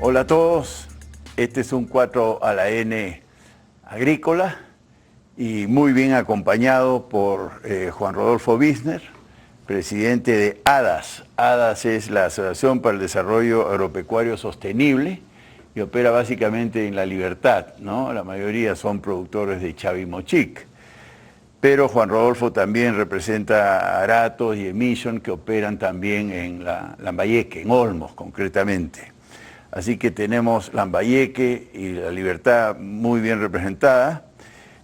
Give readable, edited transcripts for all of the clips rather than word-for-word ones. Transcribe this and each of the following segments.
Hola a todos, este es un 4 a la N agrícola y muy bien acompañado por Juan Rodolfo Wissner, presidente de ADAS. ADAS es la Asociación para el Desarrollo Agropecuario Sostenible y opera básicamente en La Libertad, ¿no? La mayoría son productores de Chavimochic. Pero Juan Rodolfo también representa a Aratos y Emission, que operan también en Lambayeque, en Olmos concretamente. Así que tenemos Lambayeque y La Libertad muy bien representada.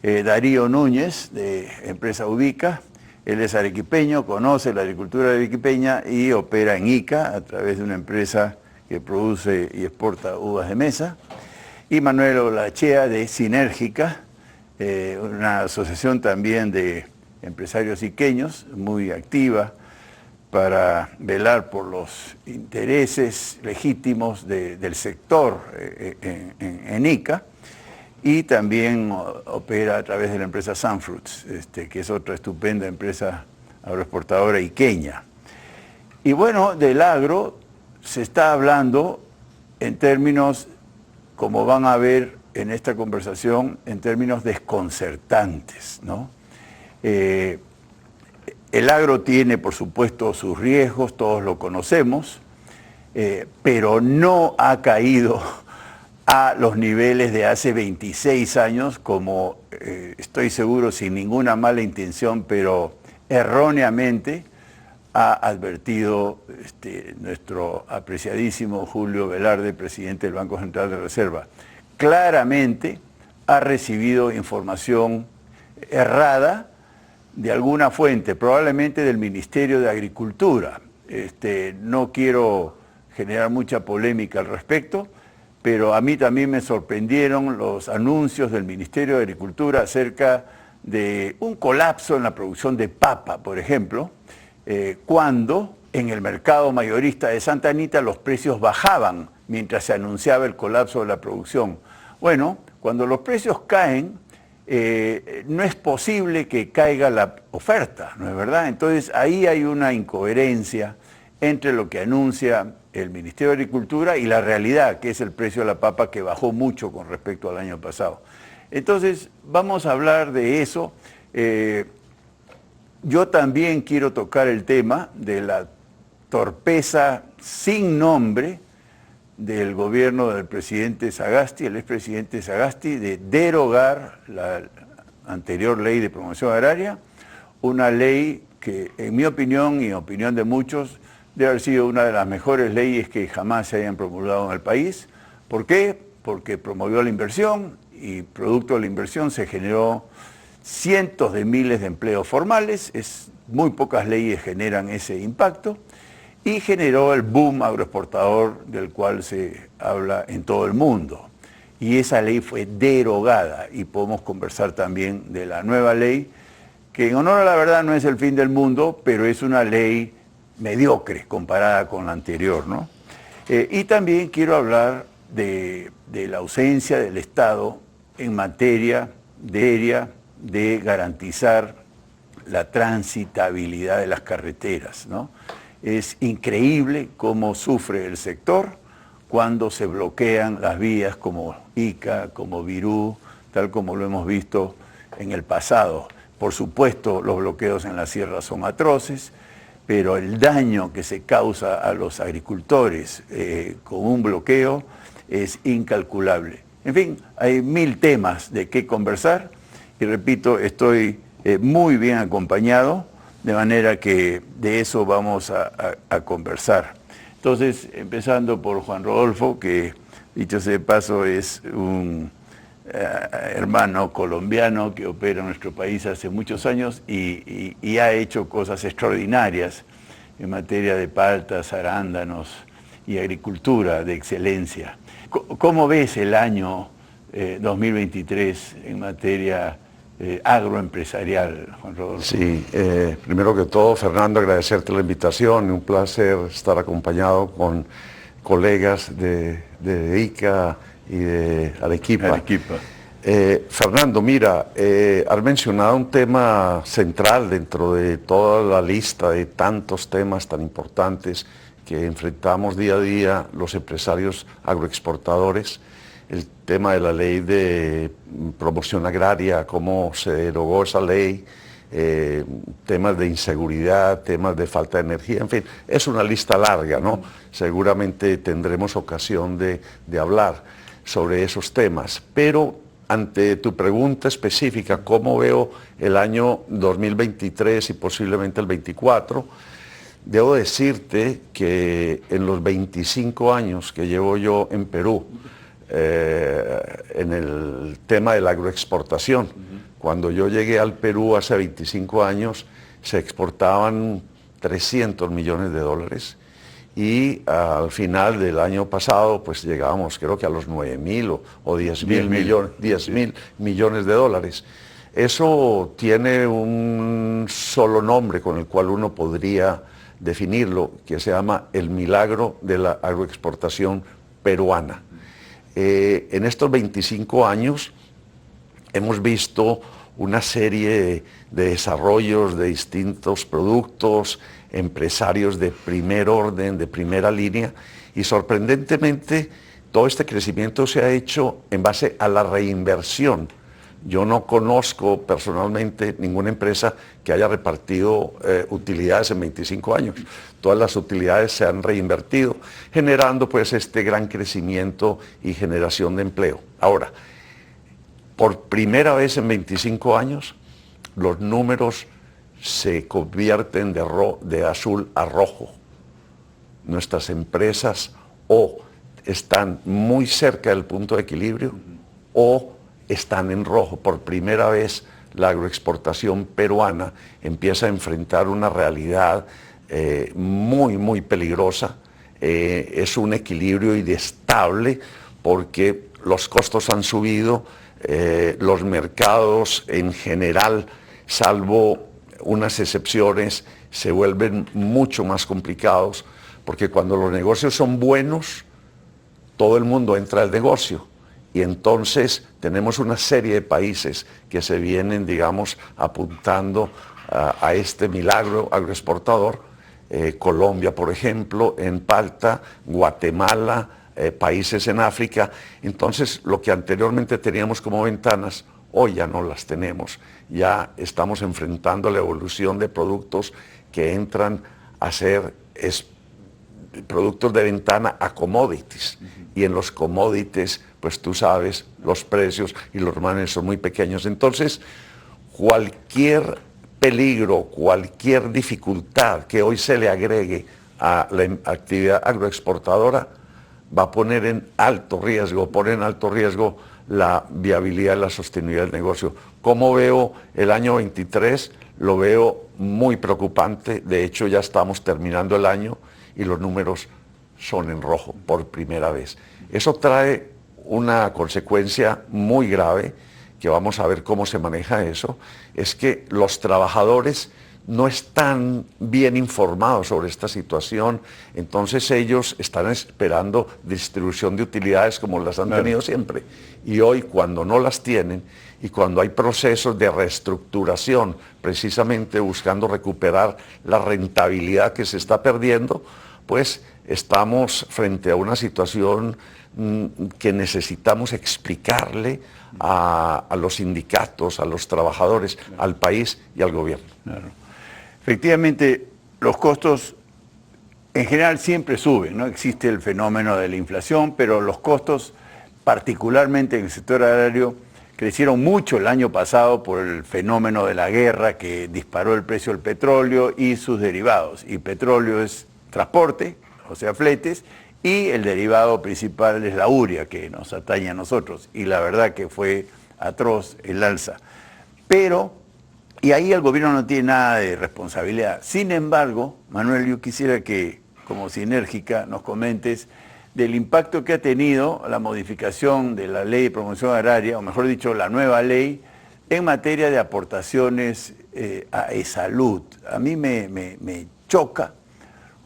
Darío Núñez, de empresa Ubica, él es arequipeño, conoce la agricultura arequipeña y opera en Ica a través de una empresa que produce y exporta uvas de mesa. Y Manuel Olachea, de Sinérgica, una asociación también de empresarios iqueños, muy activa para velar por los intereses legítimos del sector en Ica, y también opera a través de la empresa Sunfruits, que es otra estupenda empresa agroexportadora iqueña. Y bueno, del agro se está hablando en términos, como van a ver en esta conversación, en términos desconcertantes, ¿no? El agro tiene, por supuesto, sus riesgos, todos lo conocemos, pero no ha caído a los niveles de hace 26 años, como estoy seguro, sin ninguna mala intención, pero erróneamente ha advertido nuestro apreciadísimo Julio Velarde, presidente del Banco Central de Reserva. Claramente ha recibido información errada de alguna fuente, probablemente del Ministerio de Agricultura. No quiero generar mucha polémica al respecto, pero a mí también me sorprendieron los anuncios del Ministerio de Agricultura acerca de un colapso en la producción de papa, por ejemplo, cuando en el mercado mayorista de Santa Anita los precios bajaban mientras se anunciaba el colapso de la producción. Bueno, cuando los precios caen, no es posible que caiga la oferta, ¿no es verdad? Entonces ahí hay una incoherencia entre lo que anuncia el Ministerio de Agricultura y la realidad, que es el precio de la papa, que bajó mucho con respecto al año pasado. Entonces vamos a hablar de eso. Yo también quiero tocar el tema de la torpeza sin nombre del gobierno del presidente Sagasti, el expresidente Sagasti, de derogar la anterior ley de promoción agraria, una ley que, en mi opinión y en opinión de muchos, debe haber sido una de las mejores leyes que jamás se hayan promulgado en el país. ¿Por qué? Porque promovió la inversión y producto de la inversión se generó cientos de miles de empleos formales, muy pocas leyes generan ese impacto, y generó el boom agroexportador del cual se habla en todo el mundo. Y esa ley fue derogada, y podemos conversar también de la nueva ley, que en honor a la verdad no es el fin del mundo, pero es una ley mediocre comparada con la anterior, ¿no? Y también quiero hablar de la ausencia del Estado en materia de garantizar la transitabilidad de las carreteras, ¿no? Es increíble cómo sufre el sector cuando se bloquean las vías como Ica, como Virú, tal como lo hemos visto en el pasado. Por supuesto, los bloqueos en la sierra son atroces, pero el daño que se causa a los agricultores con un bloqueo es incalculable. En fin, hay mil temas de qué conversar y repito, estoy muy bien acompañado, de manera que de eso vamos a conversar. Entonces, empezando por Juan Rodolfo, que dicho sea de paso es un hermano colombiano que opera en nuestro país hace muchos años y ha hecho cosas extraordinarias en materia de paltas, arándanos y agricultura de excelencia. ¿Cómo ves el año 2023 en materia agroempresarial, Juan Rodolfo? Sí, primero que todo, Fernando, agradecerte la invitación, un placer estar acompañado con colegas de ICA y de Arequipa. Fernando, mira, has mencionado un tema central dentro de toda la lista de tantos temas tan importantes que enfrentamos día a día los empresarios agroexportadores, el tema de la ley de promoción agraria, cómo se derogó esa ley, temas de inseguridad, temas de falta de energía, en fin, es una lista larga, ¿no? Seguramente tendremos ocasión de hablar sobre esos temas, pero ante tu pregunta específica, ¿cómo veo el año 2023 y posiblemente el 24? Debo decirte que en los 25 años que llevo yo en Perú, en el tema de la agroexportación, cuando yo llegué al Perú hace 25 años, se exportaban 300 millones de dólares y al final del año pasado pues llegábamos creo que a los 9.000 o 10.000 millones de dólares. Eso tiene un solo nombre con el cual uno podría definirlo, que se llama el milagro de la agroexportación peruana. En estos 25 años hemos visto una serie de desarrollos de distintos productos, empresarios de primer orden, de primera línea, y sorprendentemente todo este crecimiento se ha hecho en base a la reinversión. Yo no conozco personalmente ninguna empresa que haya repartido utilidades en 25 años. Todas las utilidades se han reinvertido, generando pues este gran crecimiento y generación de empleo. Ahora, por primera vez en 25 años, los números se convierten de azul a rojo. Nuestras empresas o están muy cerca del punto de equilibrio o están en rojo. Por primera vez la agroexportación peruana empieza a enfrentar una realidad muy peligrosa. Es un equilibrio inestable porque los costos han subido, los mercados en general, salvo unas excepciones, se vuelven mucho más complicados porque cuando los negocios son buenos, todo el mundo entra al negocio. Y entonces tenemos una serie de países que se vienen, digamos, apuntando a este milagro agroexportador. Colombia, por ejemplo, en Palta, Guatemala, países en África. Entonces, lo que anteriormente teníamos como ventanas, hoy ya no las tenemos. Ya estamos enfrentando la evolución de productos que entran a ser productos de ventana a commodities. Y en los commodities, pues tú sabes, los precios y los márgenes son muy pequeños. Entonces, cualquier peligro, cualquier dificultad que hoy se le agregue a la actividad agroexportadora va a poner en alto riesgo, la viabilidad y la sostenibilidad del negocio. ¿Cómo veo el año 23? Lo veo muy preocupante. De hecho, ya estamos terminando el año y los números son en rojo por primera vez. Eso trae una consecuencia muy grave, que vamos a ver cómo se maneja eso, es que los trabajadores no están bien informados sobre esta situación, entonces ellos están esperando distribución de utilidades como las han tenido siempre. Y hoy, cuando no las tienen y cuando hay procesos de reestructuración, precisamente buscando recuperar la rentabilidad que se está perdiendo, pues estamos frente a una situación que necesitamos explicarle a los sindicatos, a los trabajadores, al país y al gobierno. Claro. Efectivamente, los costos en general siempre suben, ¿no? Existe el fenómeno de la inflación, pero los costos, particularmente en el sector agrario, crecieron mucho el año pasado por el fenómeno de la guerra que disparó el precio del petróleo y sus derivados. Y petróleo es transporte, o sea, fletes, y el derivado principal es la urea, que nos atañe a nosotros. Y la verdad que fue atroz el alza. Pero, y ahí el gobierno no tiene nada de responsabilidad. Sin embargo, Manuel, yo quisiera que, como Sinérgica, nos comentes del impacto que ha tenido la modificación de la Ley de Promoción Agraria, o mejor dicho, la nueva ley, en materia de aportaciones a E-Salud. A mí me choca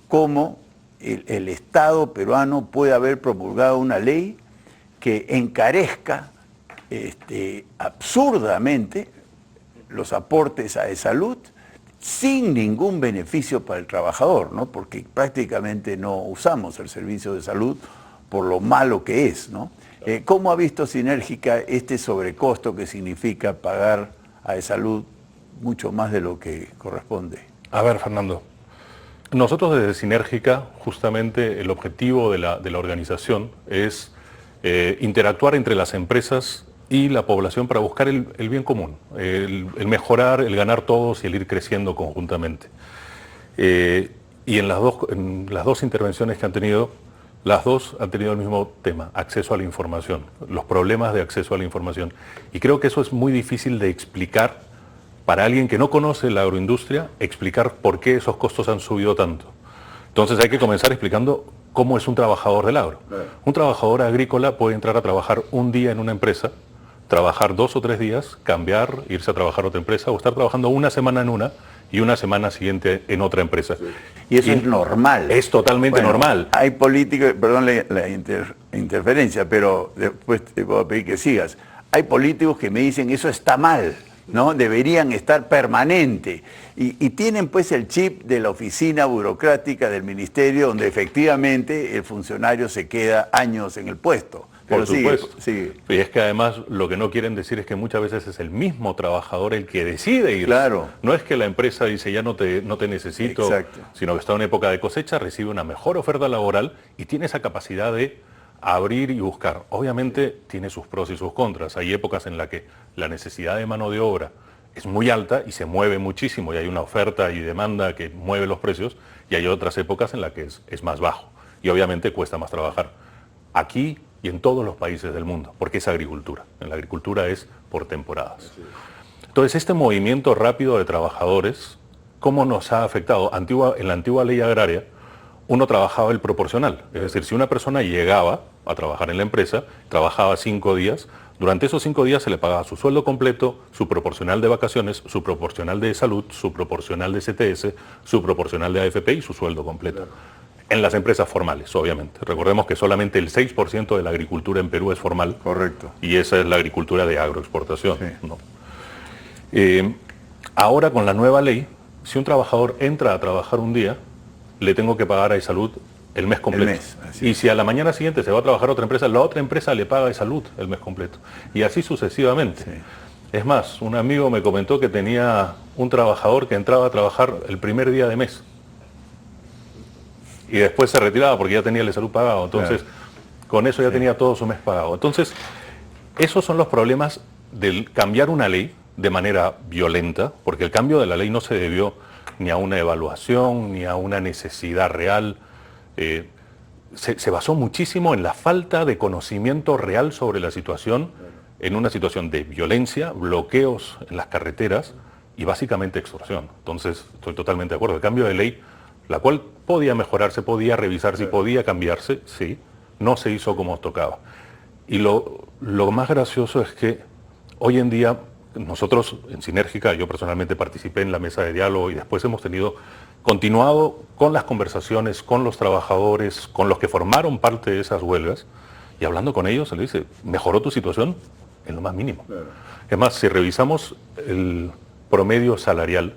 cómo el Estado peruano puede haber promulgado una ley que encarezca absurdamente los aportes a E-Salud sin ningún beneficio para el trabajador, ¿no? Porque prácticamente no usamos el servicio de salud por lo malo que es, ¿no? ¿Cómo ha visto Sinérgica este sobrecosto que significa pagar a salud mucho más de lo que corresponde? A ver, Fernando, nosotros desde Sinérgica, justamente el objetivo de la organización es interactuar entre las empresas y la población para buscar el bien común, el mejorar, el ganar todos y el ir creciendo conjuntamente. Y en las dos intervenciones que han tenido, las dos han tenido el mismo tema, acceso a la información, los problemas de acceso a la información. Y creo que eso es muy difícil de explicar para alguien que no conoce la agroindustria, explicar por qué esos costos han subido tanto. Entonces hay que comenzar explicando cómo es un trabajador del agro. Un trabajador agrícola puede entrar a trabajar un día en una empresa, trabajar 2 o 3 días, cambiar, irse a trabajar a otra empresa o estar trabajando una semana en una y una semana siguiente en otra empresa. Sí. Y eso es normal. Es totalmente normal. Hay políticos, perdón la interferencia, pero después te puedo pedir que sigas. Hay políticos que me dicen eso está mal, ¿no? Deberían estar permanente. Y tienen pues el chip de la oficina burocrática del ministerio donde efectivamente el funcionario se queda años en el puesto. Por supuesto. Sigue. Y es que además lo que no quieren decir es que muchas veces es el mismo trabajador el que decide ir. Claro. No es que la empresa dice ya no te necesito, Exacto. Sino que está en época de cosecha, recibe una mejor oferta laboral y tiene esa capacidad de abrir y buscar. Obviamente tiene sus pros y sus contras. Hay épocas en las que la necesidad de mano de obra es muy alta y se mueve muchísimo y hay una oferta y demanda que mueve los precios, y hay otras épocas en las que es más bajo y obviamente cuesta más trabajar. Aquí y en todos los países del mundo, porque es agricultura. En la agricultura es por temporadas. Entonces, este movimiento rápido de trabajadores, ¿cómo nos ha afectado? En la antigua ley agraria, uno trabajaba el proporcional. Es decir, si una persona llegaba a trabajar en la empresa, trabajaba 5 días, durante esos 5 días se le pagaba su sueldo completo, su proporcional de vacaciones, su proporcional de salud, su proporcional de CTS, su proporcional de AFP y su sueldo completo. En las empresas formales, obviamente. Recordemos que solamente el 6% de la agricultura en Perú es formal. Correcto. Y esa es la agricultura de agroexportación. Sí. ¿No? Ahora con la nueva ley, si un trabajador entra a trabajar un día, le tengo que pagar a salud el mes completo. Y si a la mañana siguiente se va a trabajar a otra empresa, la otra empresa le paga a salud el mes completo. Y así sucesivamente. Sí. Es más, un amigo me comentó que tenía un trabajador que entraba a trabajar el primer día de mes. Y después se retiraba porque ya tenía el salud pagado. Entonces, con eso ya tenía todo su mes pagado. Entonces, esos son los problemas del cambiar una ley de manera violenta, porque el cambio de la ley no se debió ni a una evaluación, ni a una necesidad real. Se basó muchísimo en la falta de conocimiento real sobre la situación, en una situación de violencia, bloqueos en las carreteras y básicamente extorsión. Entonces, estoy totalmente de acuerdo. El cambio de ley, la cual podía mejorarse, podía revisarse y podía cambiarse, sí, no se hizo como tocaba. Y lo más gracioso es que hoy en día nosotros en Sinérgica, yo personalmente participé en la mesa de diálogo y después hemos continuado con las conversaciones con los trabajadores, con los que formaron parte de esas huelgas, y hablando con ellos se les dice, mejoró tu situación en lo más mínimo. Claro. Es más, si revisamos el promedio salarial,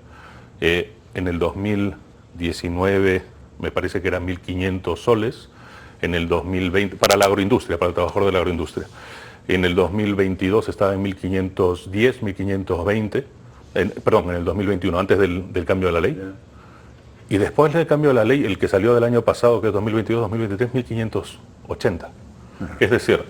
en el 2019 me parece que eran 1.500 soles, en el 2020, para la agroindustria, para el trabajador de la agroindustria. En el 2022 estaba en 1.510, 1.520, perdón, en el 2021, antes del cambio de la ley. Y después del cambio de la ley, el que salió del año pasado, que es 2022-2023, 1.580. Es decir,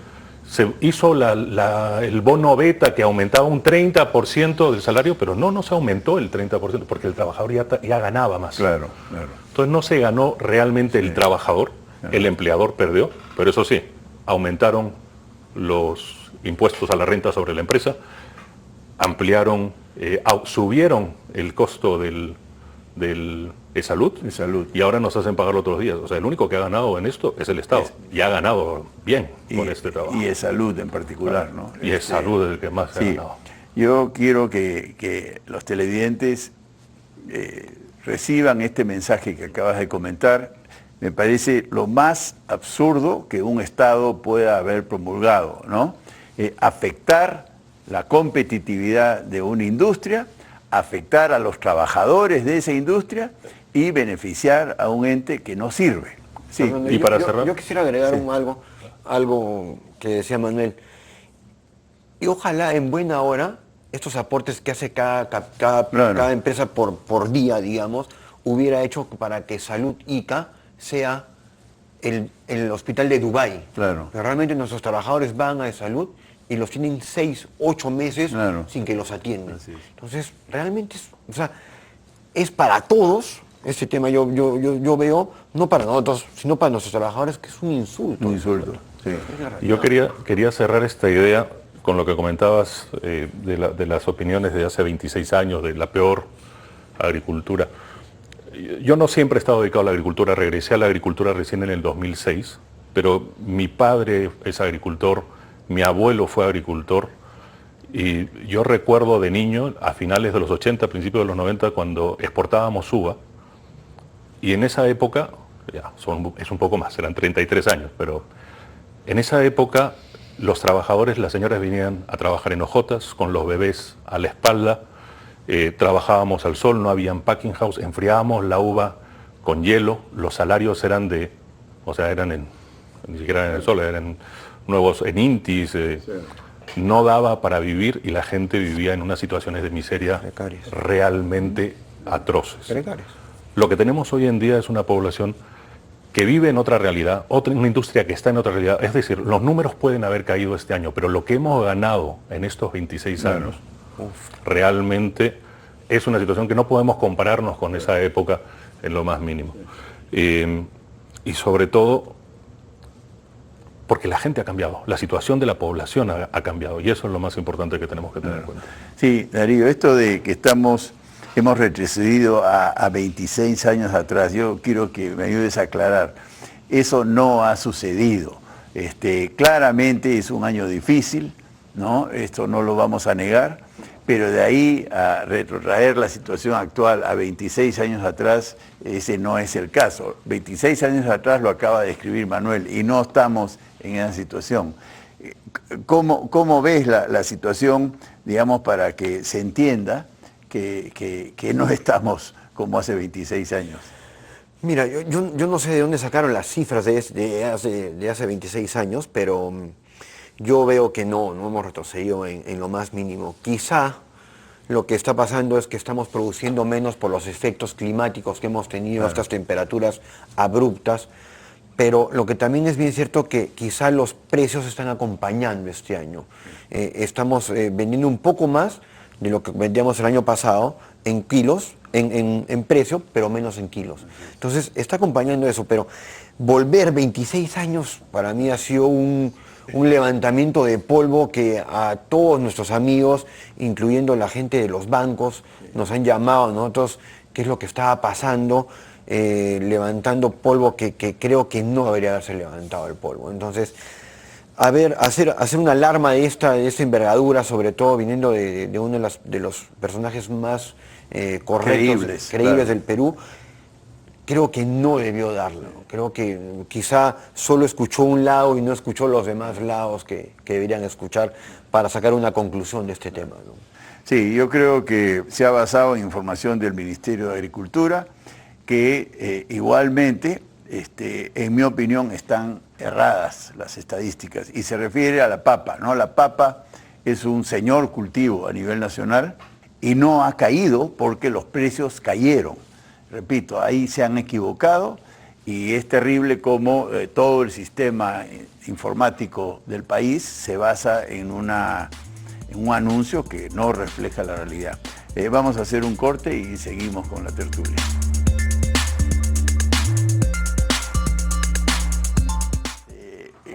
se hizo el bono beta que aumentaba un 30% del salario, pero no se aumentó el 30%, porque el trabajador ya ganaba más. Claro, claro. Entonces no se ganó realmente el trabajador, el empleador perdió, pero eso sí, aumentaron los impuestos a la renta sobre la empresa, ampliaron, subieron el costo de salud, y ahora nos hacen pagar otros días. O sea, el único que ha ganado en esto es el Estado, y ha ganado bien con este trabajo. Y es salud en particular, ¿no? Y es salud el que más ha ganado. Yo quiero que los televidentes reciban este mensaje que acabas de comentar. Me parece lo más absurdo que un Estado pueda haber promulgado, ¿no? Afectar la competitividad de una industria afectar a los trabajadores de esa industria y beneficiar a un ente que no sirve. Sí. Fernando, y para cerrar, yo quisiera agregar algo que decía Manuel. Y ojalá en buena hora estos aportes que hace cada empresa por día, digamos, hubiera hecho para que Salud Ica sea el hospital de Dubái. Claro. Pero realmente nuestros trabajadores van a salud y los tienen 6, 8 meses sin que los atiendan. Entonces, realmente es para todos. Este tema yo veo, no para nosotros, sino para nuestros trabajadores, que es un insulto. Un insulto, sí. Yo quería cerrar esta idea con lo que comentabas de las opiniones de hace 26 años, de la peor agricultura. Yo no siempre he estado dedicado a la agricultura, regresé a la agricultura recién en el 2006, pero mi padre es agricultor, mi abuelo fue agricultor, y yo recuerdo de niño, a finales de los 80, principios de los 90, cuando exportábamos uva, y en esa época, es un poco más, eran 33 años, pero en esa época los trabajadores, las señoras venían a trabajar en hojotas, con los bebés a la espalda, trabajábamos al sol, no había packing house, enfriábamos la uva con hielo, los salarios eran ni siquiera en el sol, eran nuevos en Intis, no daba para vivir y la gente vivía en unas situaciones de miseria realmente atroces. Lo que tenemos hoy en día es una población que vive en otra realidad, una industria que está en otra realidad. Es decir, los números pueden haber caído este año, pero lo que hemos ganado en estos 26 años realmente es una situación que no podemos compararnos con esa época en lo más mínimo. Y sobre todo porque la gente ha cambiado, la situación de la población ha cambiado, y eso es lo más importante que tenemos que tener en cuenta. Sí, Darío, esto de que hemos retrocedido a 26 años atrás, yo quiero que me ayudes a aclarar. Eso no ha sucedido. Claramente es un año difícil, ¿no? Esto no lo vamos a negar, pero de ahí a retrotraer la situación actual a 26 años atrás, ese no es el caso. 26 años atrás lo acaba de describir Manuel y no estamos en esa situación. ¿Cómo ves la situación, digamos, para que se entienda que no estamos como hace 26 años? Mira, yo no sé de dónde sacaron las cifras de hace 26 años, pero yo veo que no hemos retrocedido en lo más mínimo. Quizá lo que está pasando es que estamos produciendo menos por los efectos climáticos que hemos tenido, estas temperaturas abruptas, pero lo que también es bien cierto que quizá los precios están acompañando este año. Estamos vendiendo un poco más de lo que vendíamos el año pasado en kilos, en precio, pero menos en kilos. Entonces está acompañando eso, pero volver 26 años para mí ha sido un levantamiento de polvo que a todos nuestros amigos, incluyendo la gente de los bancos, nos han llamado a nosotros qué es lo que estaba pasando, levantando polvo que creo que no debería haberse levantado el polvo. Entonces, hacer una alarma de esta envergadura, sobre todo viniendo de uno de los personajes más correctos, creíbles del Perú, creo que no debió darlo. Creo que quizá solo escuchó un lado y no escuchó los demás lados que deberían escuchar para sacar una conclusión de este tema, ¿no? Sí, yo creo que se ha basado en información del Ministerio de Agricultura, que igualmente, en mi opinión, están erradas las estadísticas, y se refiere a la papa, ¿no? La papa es un señor cultivo a nivel nacional y no ha caído porque los precios cayeron. Repito, ahí se han equivocado y es terrible cómo todo el sistema informático del país se basa en un anuncio que no refleja la realidad. Vamos a hacer un corte y seguimos con la tertulia.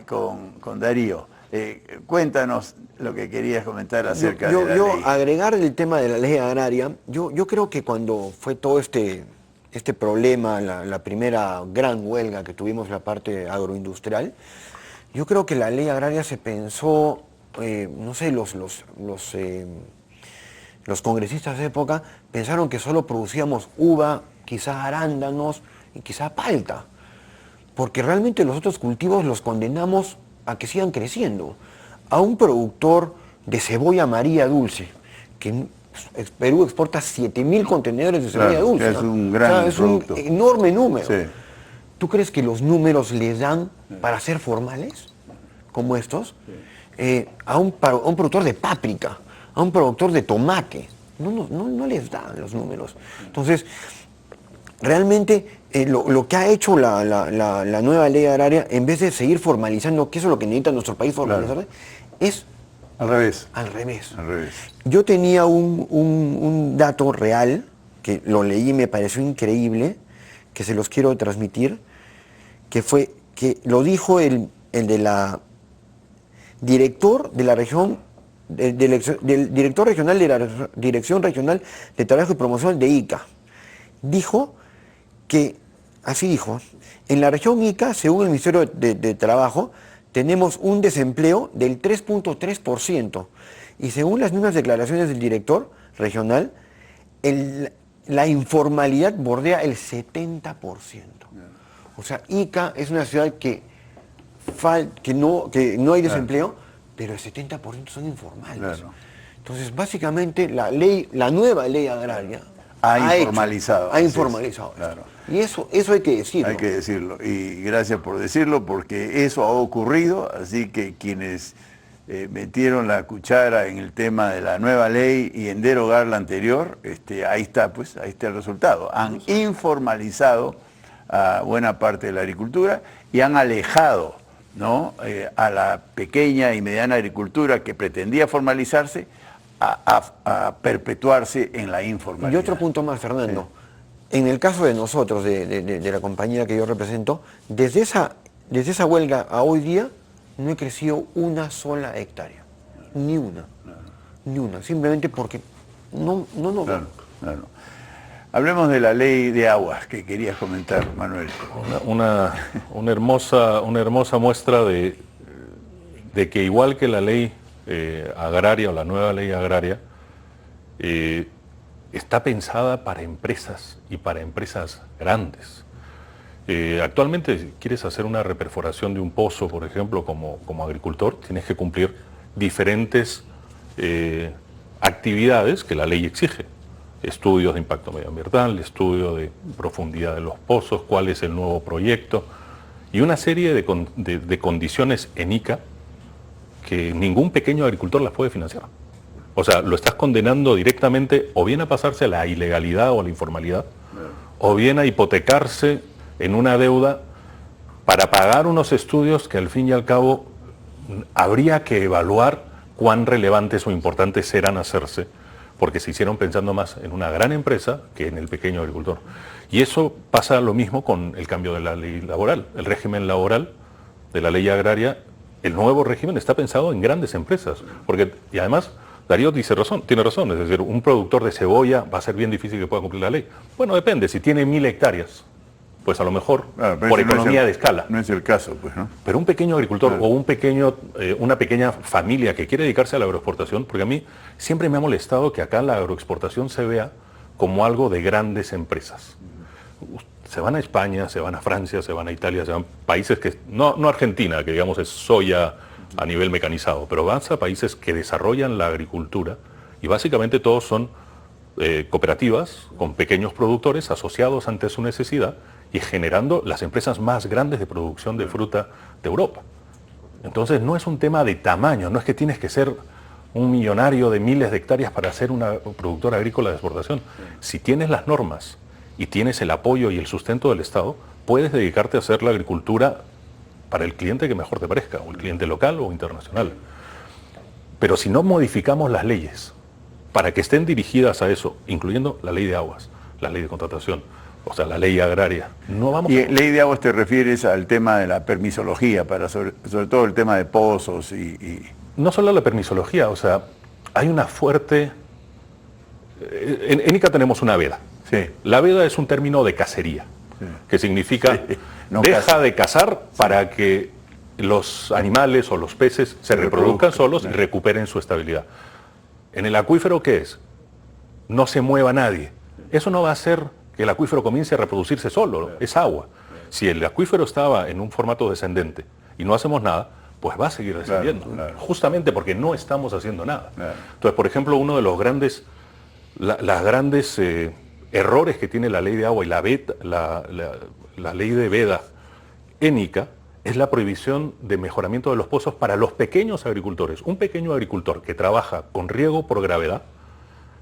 Con Darío, cuéntanos lo que querías comentar acerca de la ley. Agregar el tema de la ley agraria, yo creo que cuando fue todo este problema, la primera gran huelga que tuvimos en la parte agroindustrial, yo creo que la ley agraria se pensó, no sé, los congresistas de época pensaron que solo producíamos uva, quizás arándanos y quizás palta, porque realmente los otros cultivos los condenamos a que sigan creciendo. A un productor de cebolla amarilla dulce, que Perú exporta 7.000 contenedores de cebolla dulce. Es un gran producto. Un enorme número. Sí. ¿Tú crees que los números les dan para ser formales, como estos, a un productor de páprica, a un productor de tomate? No les dan los números. Entonces, realmente lo que ha hecho la nueva ley agraria, en vez de seguir formalizando, que eso es lo que necesita nuestro país formalizar, es al revés. Al revés. Al revés. Yo tenía un dato real, que lo leí y me pareció increíble, que se los quiero transmitir, que lo dijo el de la director de la región, del director regional de la Dirección Regional de Trabajo y Promoción de Ica. Dijo que, así dijo, en la región Ica, según el Ministerio de Trabajo, tenemos un desempleo del 3.3%. Y según las mismas declaraciones del director regional, la informalidad bordea el 70%. O sea, Ica es una ciudad que no hay desempleo, pero el 70% son informales. Claro. Entonces, básicamente, la nueva ley agraria ha informalizado esto. Claro. Y eso hay que decirlo. Hay que decirlo. Y gracias por decirlo, porque eso ha ocurrido, así que quienes metieron la cuchara en el tema de la nueva ley y en derogar la anterior, ahí está el resultado. Han informalizado a buena parte de la agricultura y han alejado, ¿no?, a la pequeña y mediana agricultura que pretendía formalizarse a perpetuarse en la informalidad. Y otro punto más, Fernando. Sí. En el caso de nosotros, de la compañía que yo represento, desde esa huelga a hoy día no he crecido una sola hectárea. Ni una. Ni una. Simplemente porque no. Claro. Hablemos de la ley de aguas que querías comentar, Manuel. Una hermosa muestra de que igual que la ley agraria o la nueva ley agraria, está pensada para empresas y para empresas grandes. Actualmente, quieres hacer una reperforación de un pozo, por ejemplo, como agricultor, tienes que cumplir diferentes actividades que la ley exige. Estudios de impacto medioambiental, estudio de profundidad de los pozos, cuál es el nuevo proyecto, y una serie de condiciones en ICA que ningún pequeño agricultor las puede financiar. O sea, lo estás condenando directamente o bien a pasarse a la ilegalidad o a la informalidad, o bien a hipotecarse en una deuda para pagar unos estudios que al fin y al cabo habría que evaluar cuán relevantes o importantes eran hacerse, porque se hicieron pensando más en una gran empresa que en el pequeño agricultor. Y eso pasa lo mismo con el cambio de la ley laboral. El régimen laboral de la ley agraria, el nuevo régimen está pensado en grandes empresas, y además Darío tiene razón, es decir, un productor de cebolla va a ser bien difícil que pueda cumplir la ley. Bueno, depende, si tiene 1.000 hectáreas, pues a lo mejor por economía de escala. No es el caso, pues, ¿no? Pero un pequeño agricultor o una pequeña familia que quiere dedicarse a la agroexportación, porque a mí siempre me ha molestado que acá la agroexportación se vea como algo de grandes empresas. Se van a España, se van a Francia, se van a Italia, se van a países que, no Argentina, que digamos es soya a nivel mecanizado, pero van a países que desarrollan la agricultura y básicamente todos son cooperativas con pequeños productores asociados ante su necesidad y generando las empresas más grandes de producción de fruta de Europa. Entonces no es un tema de tamaño, no es que tienes que ser un millonario de miles de hectáreas para ser un productor agrícola de exportación. Si tienes las normas y tienes el apoyo y el sustento del Estado, puedes dedicarte a hacer la agricultura para el cliente que mejor te parezca, o el cliente local o internacional. Pero si no modificamos las leyes para que estén dirigidas a eso, incluyendo la ley de aguas, la ley de contratación, o sea, la ley agraria, no vamos a... ley de aguas te refieres al tema de la permisología, sobre todo el tema de pozos y... No solo la permisología, o sea, hay una fuerte... En ICA tenemos una veda. Sí. La veda es un término de cacería, que significa deja de cazar para que los animales o los peces se reproduzcan solos y recuperen su estabilidad. En el acuífero, ¿qué es? No se mueva nadie. Eso no va a hacer que el acuífero comience a reproducirse solo, es agua. Si el acuífero estaba en un formato descendente y no hacemos nada, pues va a seguir descendiendo, justamente porque no estamos haciendo nada. Entonces, por ejemplo, uno de los grandes las grandes errores que tiene la ley de agua y la ley de veda en Ica es la prohibición de mejoramiento de los pozos para los pequeños agricultores. Un pequeño agricultor que trabaja con riego por gravedad,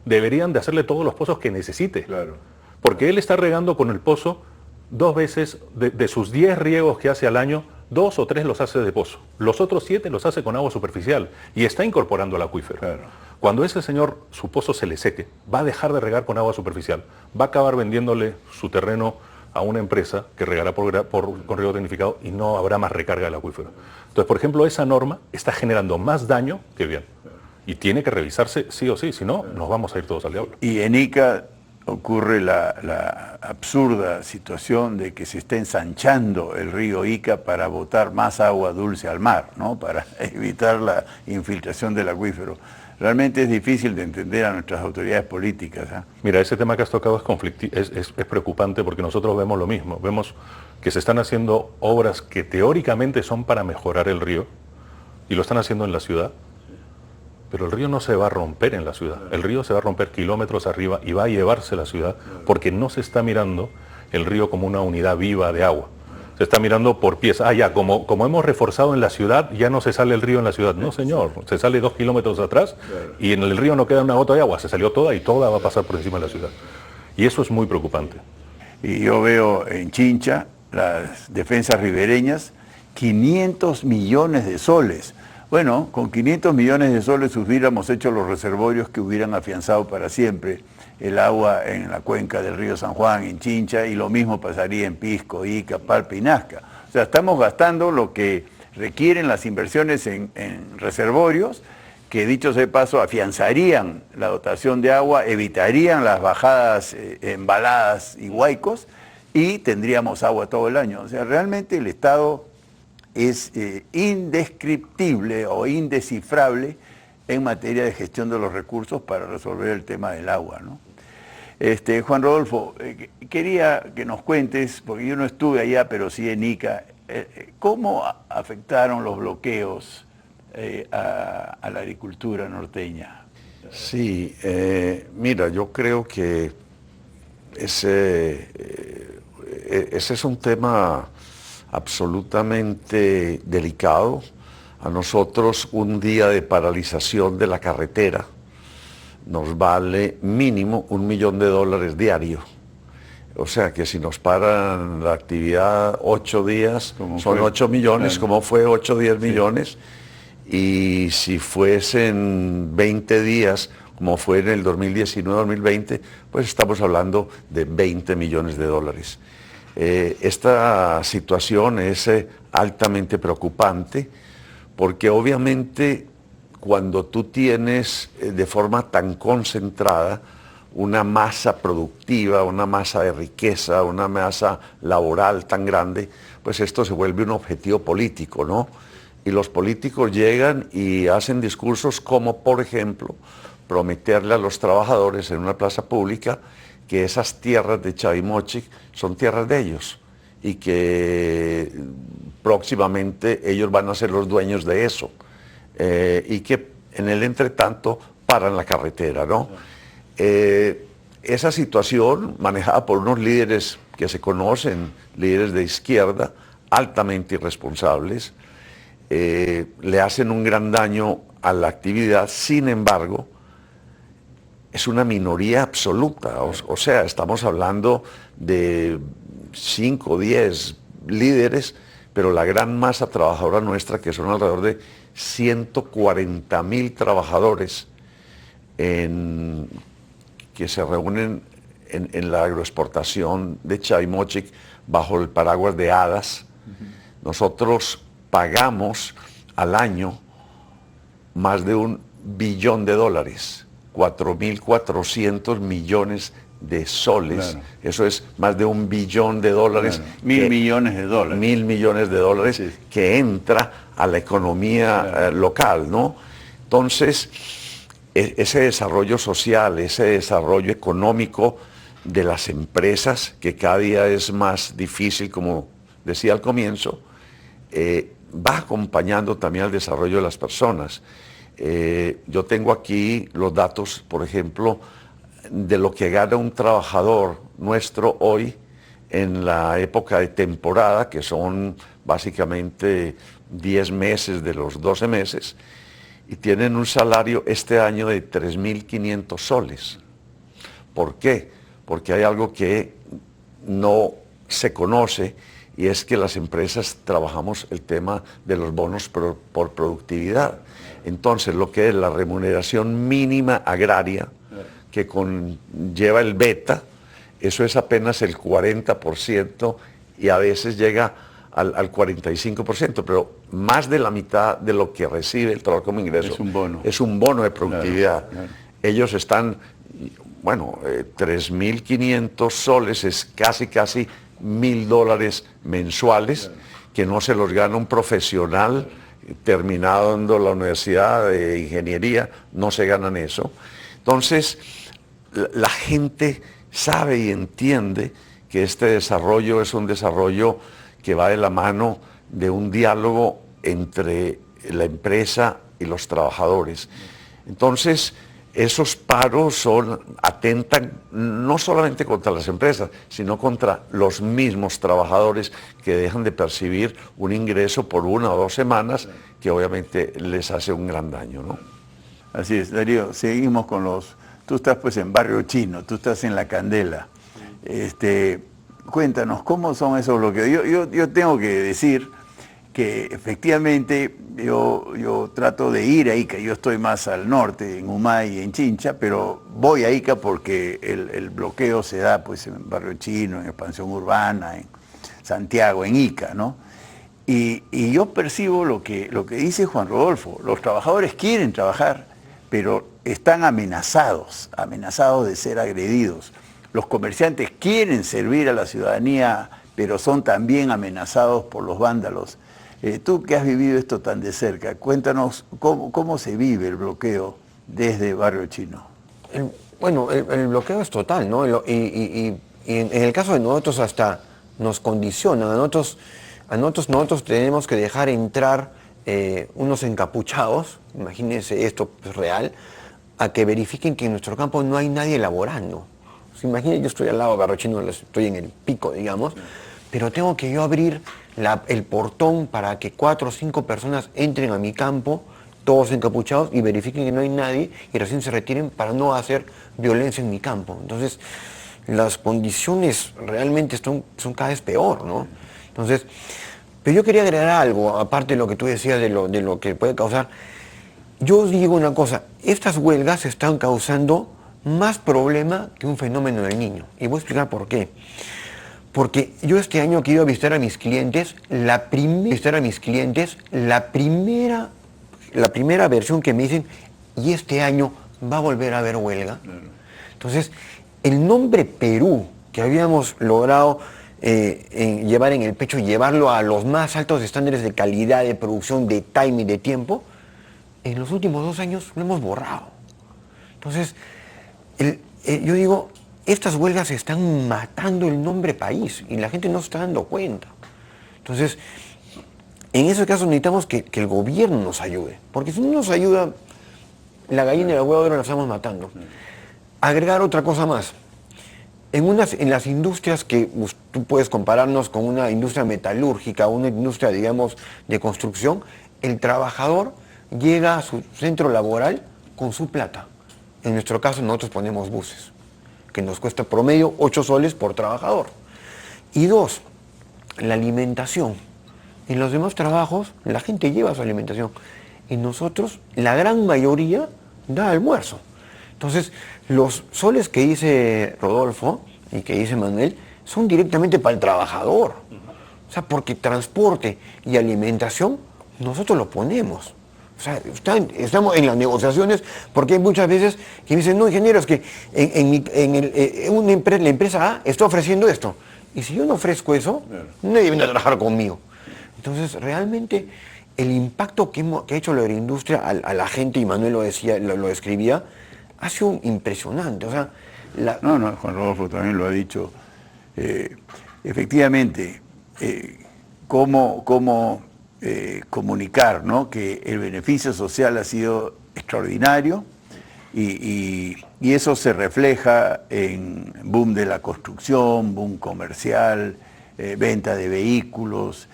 deberían de hacerle todos los pozos que necesite. Claro. Porque él está regando con el pozo 2 veces, de sus 10 riegos que hace al año, 2 o 3 los hace de pozo. Los otros 7 los hace con agua superficial y está incorporando al acuífero. Claro. Cuando ese señor, su pozo se le seque, va a dejar de regar con agua superficial, va a acabar vendiéndole su terreno a una empresa que regará con riego tecnificado y no habrá más recarga del acuífero. Entonces, por ejemplo, esa norma está generando más daño que bien. Y tiene que revisarse sí o sí, si no, nos vamos a ir todos al diablo. Y en Ica ocurre la absurda situación de que se está ensanchando el río Ica para botar más agua dulce al mar, ¿no? Para evitar la infiltración del acuífero. Realmente es difícil de entender a nuestras autoridades políticas, ¿eh? Mira, ese tema que has tocado es preocupante porque nosotros vemos lo mismo. Vemos que se están haciendo obras que teóricamente son para mejorar el río y lo están haciendo en la ciudad, pero el río no se va a romper en la ciudad. El río se va a romper kilómetros arriba y va a llevarse la ciudad porque no se está mirando el río como una unidad viva de agua. Se está mirando por pieza. Ya, como hemos reforzado en la ciudad, ya no se sale el río en la ciudad. No, señor, se sale 2 kilómetros atrás y en el río no queda una gota de agua. Se salió toda y toda va a pasar por encima de la ciudad. Y eso es muy preocupante. Y yo veo en Chincha, las defensas ribereñas, 500 millones de soles. Bueno, con 500 millones de soles hubiéramos hecho los reservorios que hubieran afianzado para siempre el agua en la cuenca del río San Juan, en Chincha, y lo mismo pasaría en Pisco, Ica, Palpa y Nazca. O sea, estamos gastando lo que requieren las inversiones en reservorios, que dicho sea de paso, afianzarían la dotación de agua, evitarían las bajadas embaladas y huaicos, y tendríamos agua todo el año. O sea, realmente el Estado es indescriptible o indescifrable en materia de gestión de los recursos para resolver el tema del agua, ¿no? Juan Rodolfo, quería que nos cuentes, porque yo no estuve allá, pero sí en Ica, ¿cómo afectaron los bloqueos a la agricultura norteña? Sí, mira, yo creo que ese es un tema absolutamente delicado. A nosotros un día de paralización de la carretera nos vale mínimo $1 millón diario. O sea que si nos paran la actividad 8 días, son 8 millones, como fue 8 o 10 millones. Y si fuesen 20 días, como fue en el 2019-2020, pues estamos hablando de $20 millones. Esta situación es altamente preocupante porque obviamente cuando tú tienes de forma tan concentrada una masa productiva, una masa de riqueza, una masa laboral tan grande, pues esto se vuelve un objetivo político, ¿no? Y los políticos llegan y hacen discursos como, por ejemplo, prometerle a los trabajadores en una plaza pública que esas tierras de Chavimochic son tierras de ellos y que próximamente ellos van a ser los dueños de eso y que en el entretanto paran la carretera, ¿no? Esa situación manejada por unos líderes que se conocen, líderes de izquierda, altamente irresponsables, le hacen un gran daño a la actividad. Sin embargo, es una minoría absoluta, o sea, estamos hablando de 5 o 10 líderes, pero la gran masa trabajadora nuestra, que son alrededor de 140.000 trabajadores que se reúnen en la agroexportación de Chavimochic bajo el paraguas de ADAS. Nosotros pagamos al año más de $1 billón, 4.400 millones de soles. Claro. Eso es más de $1 billón. Claro. 1.000 millones de dólares. 1.000 millones de dólares, sí, que entra a la economía, claro, local, ¿no? Entonces, ese desarrollo social, ese desarrollo económico de las empresas, que cada día es más difícil, como decía al comienzo, va acompañando también al desarrollo de las personas. Yo tengo aquí los datos, por ejemplo, de lo que gana un trabajador nuestro hoy en la época de temporada, que son básicamente 10 meses de los 12 meses, y tienen un salario este año de 3.500 soles. ¿Por qué? Porque hay algo que no se conoce, y es que las empresas trabajamos el tema de los bonos por productividad. Entonces, lo que es la remuneración mínima agraria, que conlleva el beta, eso es apenas el 40% y a veces llega al 45%, pero más de la mitad de lo que recibe el trabajo como ingreso es un bono de productividad. Claro. Ellos están, bueno, 3.500 soles es casi $1.000 mensuales, que no se los gana un profesional terminando la universidad de ingeniería, no se ganan eso. Entonces, la gente sabe y entiende que este desarrollo es un desarrollo que va de la mano de un diálogo entre la empresa y los trabajadores. Entonces, esos paros atentan no solamente contra las empresas, sino contra los mismos trabajadores que dejan de percibir un ingreso por 1 o 2 semanas, que obviamente les hace un gran daño, ¿no? Así es, Darío, seguimos con los... Tú estás pues en Barrio Chino, tú estás en La Candela. Cuéntanos, ¿cómo son esos bloqueos? Yo tengo que decir que efectivamente yo trato de ir a Ica. Yo estoy más al norte, en Humay y en Chincha, pero voy a Ica porque el bloqueo se da pues en Barrio Chino, en Expansión Urbana, en Santiago, en Ica, ¿no? Y yo percibo lo que dice Juan Rodolfo. Los trabajadores quieren trabajar, pero están amenazados de ser agredidos. Los comerciantes quieren servir a la ciudadanía, pero son también amenazados por los vándalos. Tú que has vivido esto tan de cerca, cuéntanos cómo se vive el bloqueo desde Barrio Chino. El bloqueo es total, ¿no? Y en el caso de nosotros hasta nos condicionan. A nosotros tenemos que dejar entrar unos encapuchados, imagínense esto es real, a que verifiquen que en nuestro campo no hay nadie laborando. Imagínense, yo estoy al lado de Barrio Chino, estoy en el pico, digamos, pero tengo que yo abrir el portón para que 4 o 5 personas entren a mi campo, todos encapuchados, y verifiquen que no hay nadie y recién se retiren para no hacer violencia en mi campo. Entonces, las condiciones realmente son cada vez peor, ¿no? Entonces, pero yo quería agregar algo, aparte de lo que tú decías de lo que puede causar. Yo os digo una cosa, estas huelgas están causando más problema que un fenómeno del Niño. Y voy a explicar por qué. Porque yo este año quiero visitar a mis clientes, la primera versión que me dicen, y este año va a volver a haber huelga. Entonces, el nombre Perú, que habíamos logrado llevar en el pecho, llevarlo a los más altos estándares de calidad, de producción, de timing, de tiempo, en los últimos 2 años lo hemos borrado. Entonces, yo digo, estas huelgas están matando el nombre país y la gente no se está dando cuenta. Entonces, en ese caso necesitamos que el gobierno nos ayude, porque si no nos ayuda, la gallina y el huevo de oro la estamos matando. Agregar otra cosa más. En las industrias que tú puedes compararnos con una industria metalúrgica, una industria, digamos, de construcción, el trabajador llega a su centro laboral con su plata. En nuestro caso, nosotros ponemos buses, que nos cuesta promedio 8 soles por trabajador. Y 2, la alimentación. En los demás trabajos, la gente lleva su alimentación. Y nosotros, la gran mayoría, da almuerzo. Entonces, los soles que dice Rodolfo y que dice Manuel son directamente para el trabajador. O sea, porque transporte y alimentación nosotros lo ponemos. O sea, estamos en las negociaciones porque hay muchas veces que me dicen, no, ingeniero, es que la empresa A está ofreciendo esto. Y si yo no ofrezco eso, nadie viene a trabajar conmigo. Entonces, realmente, el impacto que ha hecho la agroindustria a la gente, y Manuel lo decía, lo describía, ha sido impresionante. O sea, Juan Rodolfo también lo ha dicho. Efectivamente, cómo comunicar, ¿no?, que el beneficio social ha sido extraordinario y y eso se refleja en boom de la construcción, boom comercial, venta de vehículos.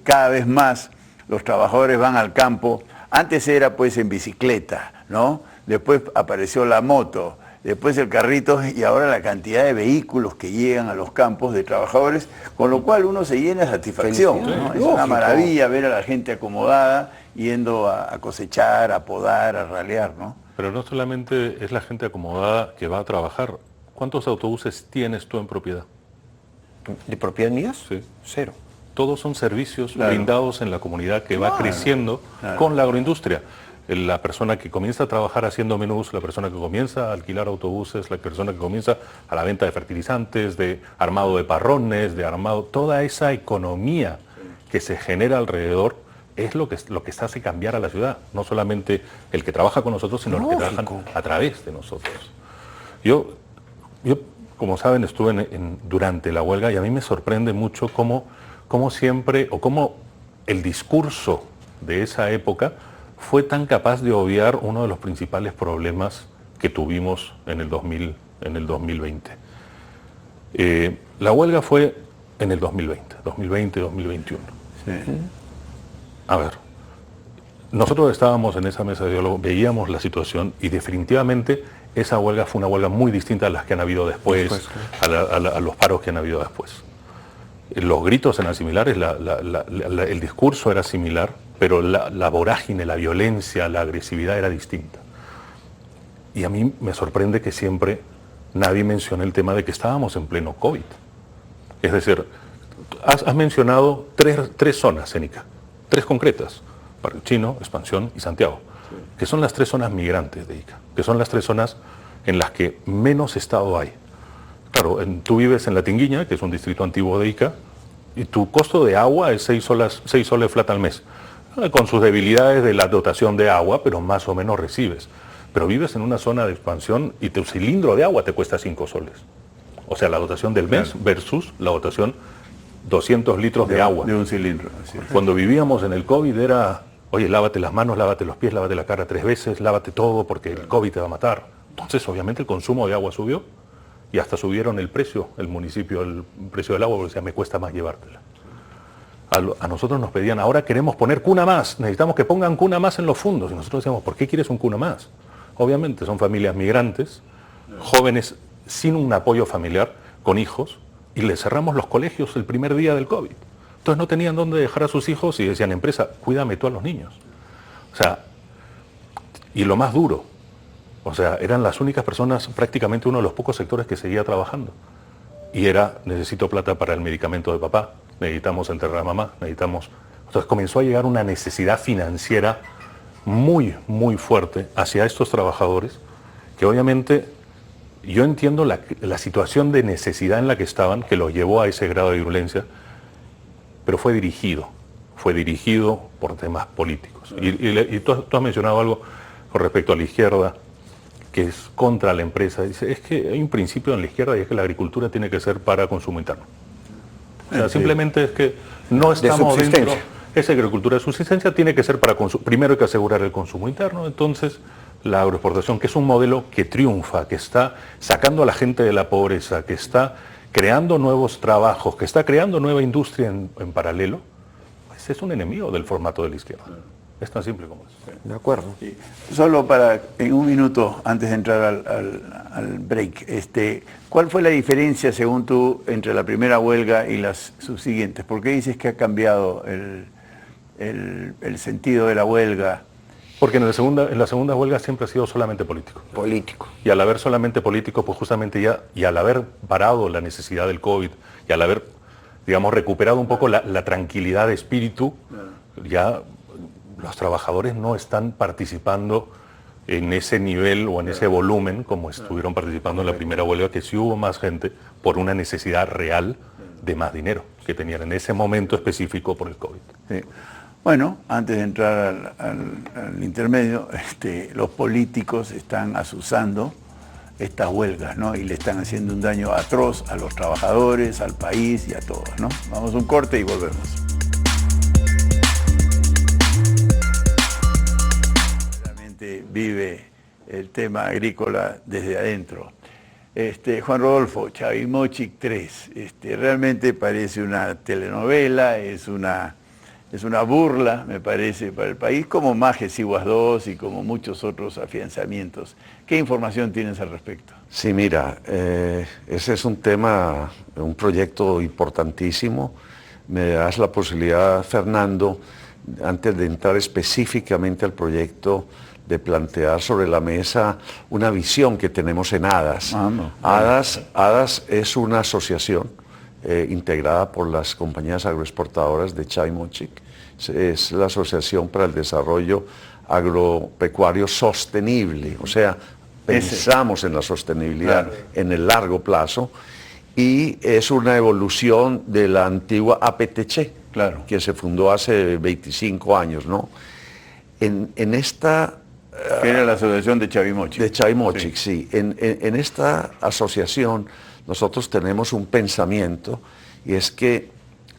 Cada vez más los trabajadores van al campo. Antes era pues en bicicleta, ¿no? Después apareció la moto, después el carrito y ahora la cantidad de vehículos que llegan a los campos de trabajadores, con lo cual uno se llena de satisfacción, ¿no? Es una maravilla ver a la gente acomodada yendo a cosechar, a podar, a ralear, ¿no? Pero no solamente es la gente acomodada que va a trabajar. ¿Cuántos autobuses tienes tú en propiedad? ¿De propiedad mías? Sí. 0. Todos son servicios brindados en la comunidad que va creciendo con la agroindustria. La persona que comienza a trabajar haciendo menús, la persona que comienza a alquilar autobuses, la persona que comienza a la venta de fertilizantes, de armado de parrones, de armado, toda esa economía que se genera alrededor es lo que hace cambiar a la ciudad. No solamente el que trabaja con nosotros, sino los que trabajan a través de nosotros. Yo como saben, estuve durante la huelga y a mí me sorprende mucho cómo siempre, o cómo el discurso de esa época fue tan capaz de obviar uno de los principales problemas que tuvimos en el 2020. La huelga fue en el 2020-2021. Sí. A ver, nosotros estábamos en esa mesa de diálogo, veíamos la situación y definitivamente esa huelga fue una huelga muy distinta a las que han habido después, a los paros que han habido después. Los gritos eran similares, el discurso era similar, pero la vorágine, la violencia, la agresividad era distinta. Y a mí me sorprende que siempre nadie mencione el tema de que estábamos en pleno COVID. Es decir, has mencionado tres zonas, Zenica, 3 concretas: Parque Chino, Expansión y Santiago, que son las 3 zonas migrantes de Ica, que son las 3 zonas en las que menos Estado hay. Claro, tú vives en La Tinguiña, que es un distrito antiguo de Ica, y tu costo de agua es 6 soles flat al mes, con sus debilidades de la dotación de agua, pero más o menos recibes. Pero vives en una zona de expansión y tu cilindro de agua te cuesta 5 soles. O sea, la dotación del mes versus la dotación 200 litros de agua. De un cilindro. Así. Cuando vivíamos en el COVID era, oye, lávate las manos, lávate los pies, lávate la cara 3 veces, lávate todo porque el COVID te va a matar. Entonces, obviamente, el consumo de agua subió y hasta subieron el precio, el municipio, el precio del agua, porque decía, me cuesta más llevártela. A nosotros nos pedían, ahora queremos poner cuna más, necesitamos que pongan cuna más en los fondos. Y nosotros decíamos, ¿por qué quieres un cuna más? Obviamente son familias migrantes, jóvenes sin un apoyo familiar, con hijos, y les cerramos los colegios el primer día del COVID. Entonces no tenían dónde dejar a sus hijos y decían, empresa, cuídame tú a los niños. O sea, y lo más duro, o sea, eran las únicas personas, prácticamente uno de los pocos sectores que seguía trabajando. Y era, necesito plata para el medicamento de papá, necesitamos enterrar a mamá, necesitamos... Entonces comenzó a llegar una necesidad financiera muy, muy fuerte hacia estos trabajadores, que obviamente yo entiendo la situación de necesidad en la que estaban, que los llevó a ese grado de violencia, pero fue dirigido por temas políticos. Y tú has mencionado algo con respecto a la izquierda, que es contra la empresa. Dice, es que hay un principio en la izquierda y es que la agricultura tiene que ser para consumo interno. O sea, simplemente es que no estamos dentro... Esa agricultura de subsistencia tiene que ser para consumo. Primero hay que asegurar el consumo interno, entonces la agroexportación, que es un modelo que triunfa, que está sacando a la gente de la pobreza, que está creando nuevos trabajos, que está creando nueva industria en paralelo, pues es un enemigo del formato de la izquierda. Es tan simple como eso. De acuerdo. Sí. Solo para, en un minuto, antes de entrar al break, ¿cuál fue la diferencia, según tú, entre la primera huelga y las subsiguientes? ¿Por qué dices que ha cambiado el sentido de la huelga? Porque en la segunda huelga siempre ha sido solamente político. Político. Y al haber solamente político, pues justamente ya, y al haber parado la necesidad del COVID, y al haber, digamos, recuperado un poco la tranquilidad de espíritu, ya los trabajadores no están participando en ese nivel o en ese volumen como estuvieron participando en la primera huelga, que sí hubo más gente por una necesidad real de más dinero que tenían en ese momento específico por el COVID. Sí. Bueno, antes de entrar al intermedio, los políticos están azuzando estas huelgas, ¿no? Y le están haciendo un daño atroz a los trabajadores, al país y a todos, ¿no? Vamos a un corte y volvemos. Realmente vive el tema agrícola desde adentro. Juan Rodolfo, Chavimochic 3, realmente parece una telenovela, es una burla, me parece, para el país, como Majes Iguas 2 y como muchos otros afianzamientos. ¿Qué información tienes al respecto? Sí, mira, ese es un tema, un proyecto importantísimo. Me das la posibilidad, Fernando, antes de entrar específicamente al proyecto, de plantear sobre la mesa una visión que tenemos en ADAS. ADAS es una asociación integrada por las compañías agroexportadoras de Chavimochic. Es la Asociación para el Desarrollo Agropecuario Sostenible, o sea, pensamos en la sostenibilidad en el largo plazo, y es una evolución de la antigua APTC, que se fundó hace 25 años, ¿no? En esta... Que era la asociación de Chavimochic. De Chavimochic, sí. En esta asociación nosotros tenemos un pensamiento, y es que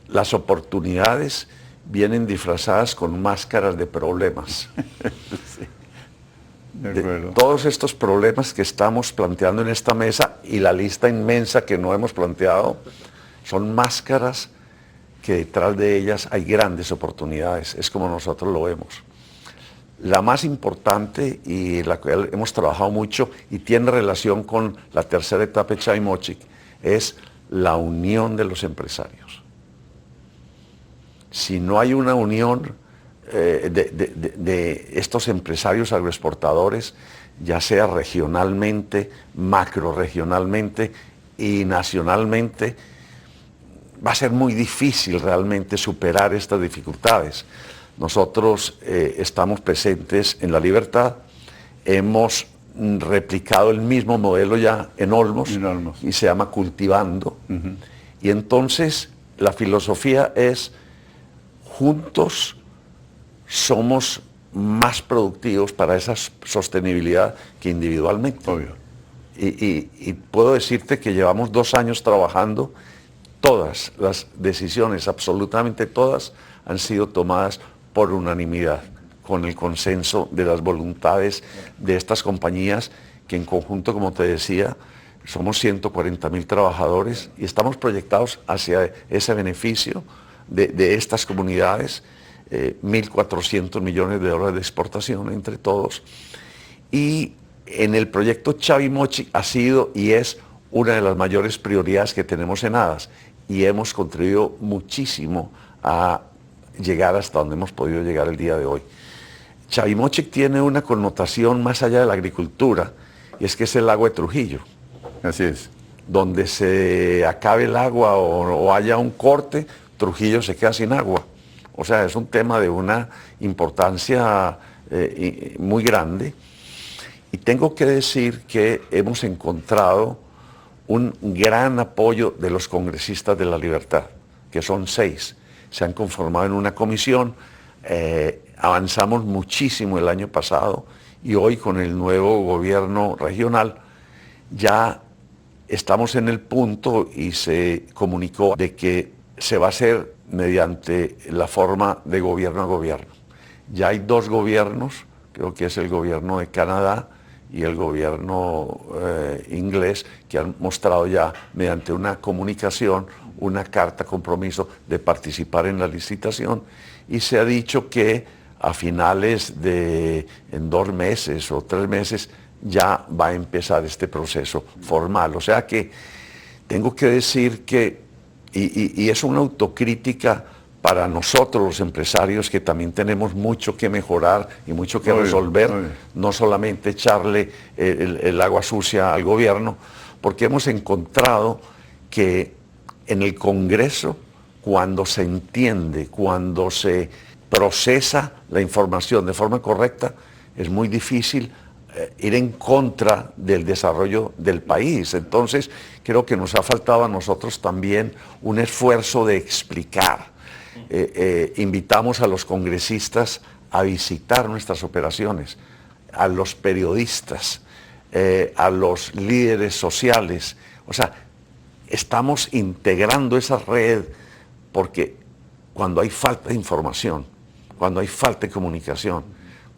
las oportunidades vienen disfrazadas con máscaras de problemas. Sí. De todos estos problemas que estamos planteando en esta mesa y la lista inmensa que no hemos planteado, son máscaras que detrás de ellas hay grandes oportunidades. Es como nosotros lo vemos. La más importante y la que hemos trabajado mucho y tiene relación con la tercera etapa de Chavimochic es la unión de los empresarios. Si no hay una unión de estos empresarios agroexportadores, ya sea regionalmente, macrorregionalmente y nacionalmente, va a ser muy difícil realmente superar estas dificultades. Nosotros estamos presentes en La Libertad, hemos replicado el mismo modelo ya en Olmos, y se llama Cultivando. Y entonces la filosofía es: juntos somos más productivos para esa sostenibilidad que individualmente. Obvio. Y puedo decirte que llevamos 2 años trabajando. Todas las decisiones, absolutamente todas, han sido tomadas por unanimidad, con el consenso de las voluntades de estas compañías, que en conjunto, como te decía, somos 140.000 trabajadores y estamos proyectados hacia ese beneficio de estas comunidades, 1.400 millones de dólares de exportación entre todos. Y en el proyecto Chavimochic ha sido y es una de las mayores prioridades que tenemos en ADAS, y hemos contribuido muchísimo a llegar hasta donde hemos podido llegar el día de hoy. Chavimochic tiene una connotación más allá de la agricultura, y es que es el agua de Trujillo. Así es. Donde se acabe el agua o haya un corte, Trujillo se queda sin agua. O sea, es un tema de una importancia muy grande. Y tengo que decir que hemos encontrado un gran apoyo de los congresistas de La Libertad, que son 6. Se han conformado en una comisión, avanzamos muchísimo el año pasado, y hoy con el nuevo gobierno regional ya estamos en el punto, y se comunicó de que se va a hacer mediante la forma de gobierno a gobierno. Ya hay 2 gobiernos, creo que es el gobierno de Canadá y el gobierno inglés, que han mostrado ya mediante una comunicación una carta compromiso de participar en la licitación, y se ha dicho que a finales en 2 meses o 3 meses ya va a empezar este proceso formal. O sea que tengo que decir que, y es una autocrítica para nosotros los empresarios, que también tenemos mucho que mejorar y mucho que resolver, no solamente echarle el agua sucia al gobierno, porque hemos encontrado que en el Congreso, cuando se entiende, cuando se procesa la información de forma correcta, es muy difícil ir en contra del desarrollo del país. Entonces, creo que nos ha faltado a nosotros también un esfuerzo de explicar. Invitamos a los congresistas a visitar nuestras operaciones, a los periodistas, a los líderes sociales. O sea, estamos integrando esa red, porque cuando hay falta de información, cuando hay falta de comunicación,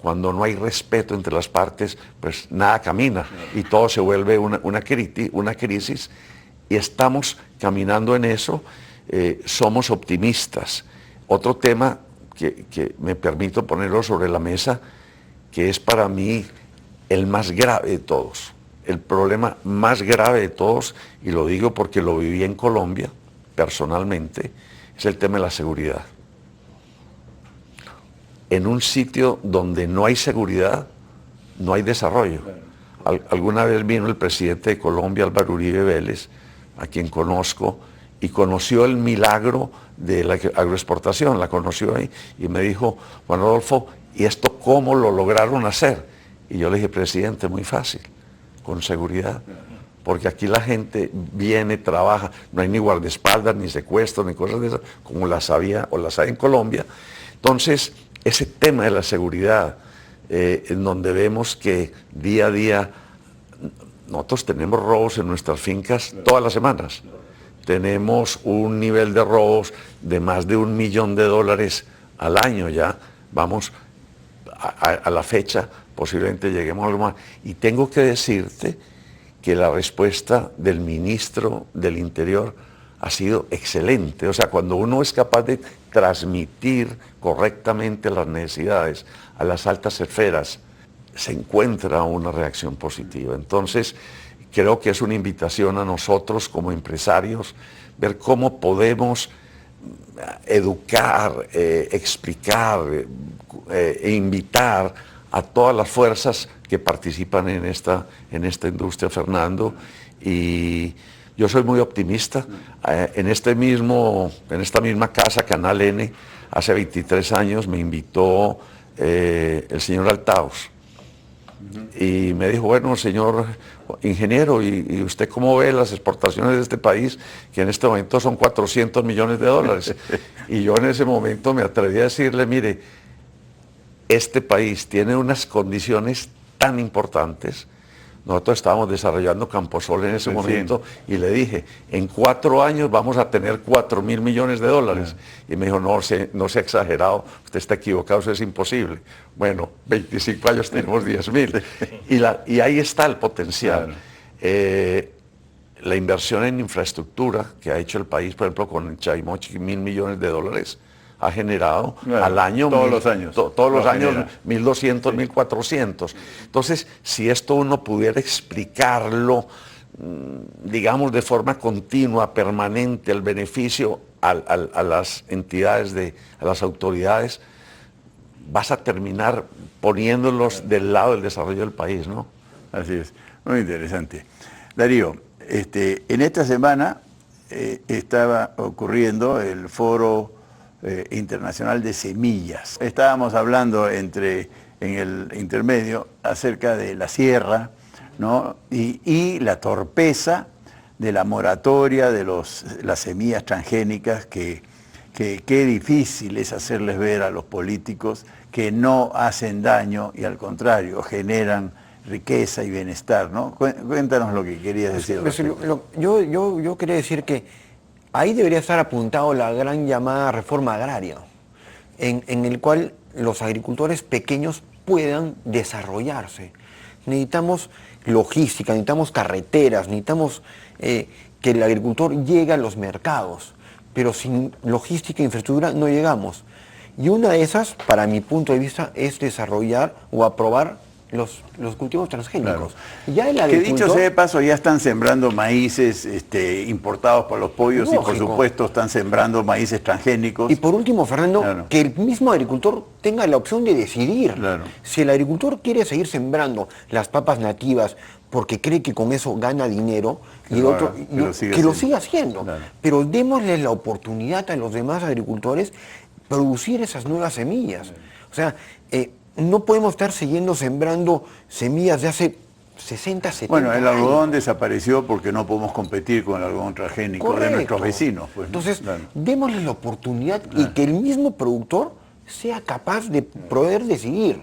cuando no hay respeto entre las partes, pues nada camina y todo se vuelve una crisis, y estamos caminando en eso. Somos optimistas. Otro tema que me permito ponerlo sobre la mesa, que es para mí el más grave de todos, el problema más grave de todos, y lo digo porque lo viví en Colombia personalmente, es el tema de la seguridad. En un sitio donde no hay seguridad, no hay desarrollo. Alguna vez vino el presidente de Colombia, Álvaro Uribe Vélez, a quien conozco, y conoció el milagro de la agroexportación, la conoció ahí, y me dijo: Juan Rodolfo, ¿y esto cómo lo lograron hacer? Y yo le dije: presidente, muy fácil, con seguridad. Porque aquí la gente viene, trabaja, no hay ni guardaespaldas, ni secuestros, ni cosas de esas, como las había o las hay en Colombia. Entonces, ese tema de la seguridad, en donde vemos que día a día nosotros tenemos robos en nuestras fincas todas las semanas. Tenemos un nivel de robos de más de $1 millón al año ya. Vamos a la fecha, posiblemente lleguemos a algo más. Y tengo que decirte que la respuesta del ministro del Interior ha sido excelente. O sea, cuando uno es capaz de transmitir correctamente las necesidades a las altas esferas, se encuentra una reacción positiva. Entonces, creo que es una invitación a nosotros como empresarios, ver cómo podemos educar, explicar e invitar a todas las fuerzas que participan en esta industria, Fernando. Y yo soy muy optimista. En esta misma casa, Canal N, hace 23 años me invitó el señor Altaos. Y me dijo: bueno, señor ingeniero, ¿y usted cómo ve las exportaciones de este país, que en este momento son $400 millones? Y yo en ese momento me atreví a decirle: mire, este país tiene unas condiciones tan importantes. Nosotros estábamos desarrollando Camposol en ese momento, y le dije: en 4 años vamos a tener $4.000 millones. Y me dijo: no se ha exagerado, usted está equivocado, eso es imposible. Bueno, 25 años tenemos 10.000. Y ahí está el potencial. La inversión en infraestructura que ha hecho el país, por ejemplo, con Chaimochi, $1.000 millones, ha generado al año, todos los años 1.200, 1.400. Entonces, si esto uno pudiera explicarlo, digamos, de forma continua, permanente, el beneficio a las entidades, a las autoridades, vas a terminar poniéndolos del lado del desarrollo del país, ¿no? Así es, muy interesante. Darío, en esta semana estaba ocurriendo el Foro Internacional de Semillas. Estábamos hablando en el intermedio acerca de la sierra, ¿no? y la torpeza de la moratoria de las semillas transgénicas, que qué difícil es hacerles ver a los políticos que no hacen daño y al contrario generan riqueza y bienestar, ¿no? Cuéntanos lo que querías decir. Yo quería decir que ahí debería estar apuntado la gran llamada reforma agraria, en el cual los agricultores pequeños puedan desarrollarse. Necesitamos logística, necesitamos carreteras, necesitamos que el agricultor llegue a los mercados, pero sin logística e infraestructura no llegamos. Y una de esas, para mi punto de vista, es desarrollar o aprobar los cultivos transgénicos. Claro. Ya el agricultor, que dicho sea de paso, ya están sembrando maíces importados por los pollos, lógico, y por supuesto están sembrando maíces transgénicos. Y por último, Fernando, claro, que el mismo agricultor tenga la opción de decidir. Claro. Si el agricultor quiere seguir sembrando las papas nativas porque cree que con eso gana dinero, y el otro que lo siga haciendo. Claro. Pero démosle la oportunidad a los demás agricultores producir esas nuevas semillas. Claro. O sea, no podemos estar siguiendo sembrando semillas de hace 60, 70 Bueno, el algodón años. Desapareció porque no podemos competir con el algodón transgénico. Correcto. De nuestros vecinos. Pues, entonces, claro, démosle la oportunidad y que el mismo productor sea capaz de poder decidir.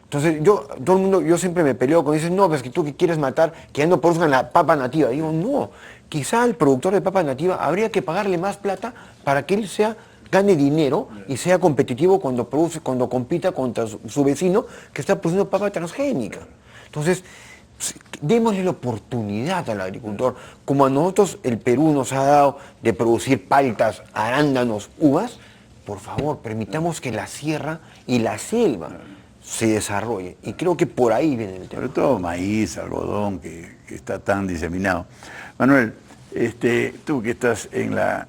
Entonces, yo siempre me peleo con dicen, no, pues que tú que quieres matar, que ya no produzcan la papa nativa. Digo, no, quizá al productor de papa nativa habría que pagarle más plata para que él sea gane dinero y sea competitivo cuando compita contra su vecino que está produciendo papa transgénica. Entonces, démosle la oportunidad al agricultor, como a nosotros el Perú nos ha dado de producir paltas, arándanos, uvas. Por favor, permitamos que la sierra y la selva se desarrolle. Y creo que por ahí viene el tema. Sobre todo maíz, algodón, que está tan diseminado. Manuel, tú que estás en la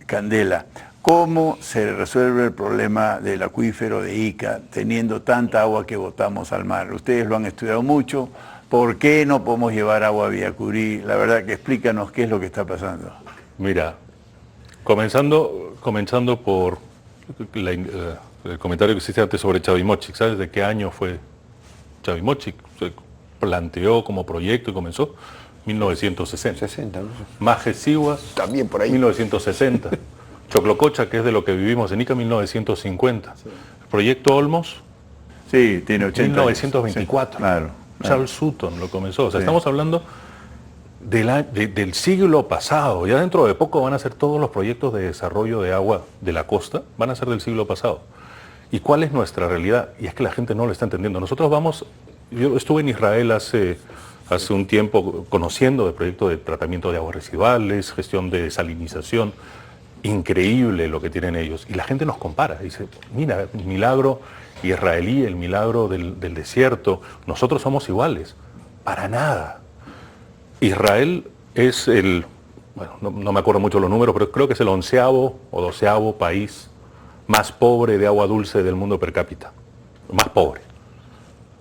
candela, ¿cómo se resuelve el problema del acuífero de Ica teniendo tanta agua que botamos al mar? Ustedes lo han estudiado mucho. ¿Por qué no podemos llevar agua a Villacurí? La verdad que explícanos qué es lo que está pasando. Mira, comenzando por el comentario que hiciste antes sobre Chavimochic. ¿Sabes de qué año fue Chavimochic? Se planteó como proyecto y comenzó 1960. 60, ¿no? Majesiguas, también por ahí. 1960. Choclococha, que es de lo que vivimos en Ica, 1950. Sí. El proyecto Olmos, sí, tiene 80 1924. Sí, claro. Charles Sutton lo comenzó. O sea, estamos hablando del siglo pasado. Ya dentro de poco van a ser todos los proyectos de desarrollo de agua de la costa, van a ser del siglo pasado. ¿Y cuál es nuestra realidad? Y es que la gente no lo está entendiendo. Yo estuve en Israel hace un tiempo conociendo el proyecto de tratamiento de aguas residuales, gestión de desalinización. Increíble lo que tienen ellos. Y la gente nos compara. Dice, mira, el milagro israelí, el milagro del desierto, nosotros somos iguales. Para nada. Israel es no me acuerdo mucho los números, pero creo que es el 11º o 12º país más pobre de agua dulce del mundo per cápita. Más pobre.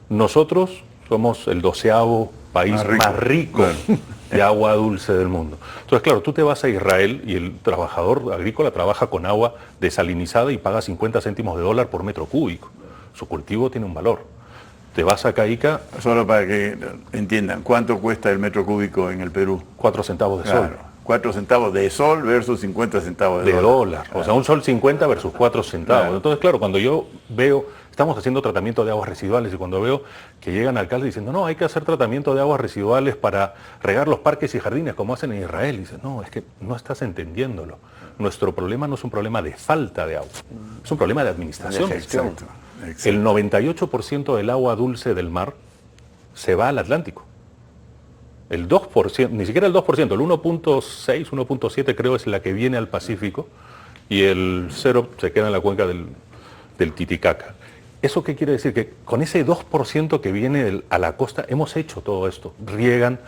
Nosotros somos el 12º país más rico de agua dulce del mundo. Entonces, claro, tú te vas a Israel y el trabajador agrícola trabaja con agua desalinizada y paga 50 céntimos de dólar por metro cúbico. Su cultivo tiene un valor. Te vas a Ica... Solo para que entiendan, ¿cuánto cuesta el metro cúbico en el Perú? 4 centavos de sol. 4 centavos de sol versus 50 centavos de dólar. O sea, un sol 50 versus 4 centavos. Claro. Entonces, claro, cuando yo veo, estamos haciendo tratamiento de aguas residuales y cuando veo que llegan alcaldes diciendo, no, hay que hacer tratamiento de aguas residuales para regar los parques y jardines como hacen en Israel. Y dicen, no, es que no estás entendiéndolo. Nuestro problema no es un problema de falta de agua, es un problema de administración. Exacto. El 98% del agua dulce del mar se va al Atlántico. El 2%, ni siquiera el 2%, el 1.6, 1.7 creo es la que viene al Pacífico y el 0 se queda en la cuenca del Titicaca. ¿Eso qué quiere decir? Que con ese 2% que viene a la costa hemos hecho todo esto. Riegan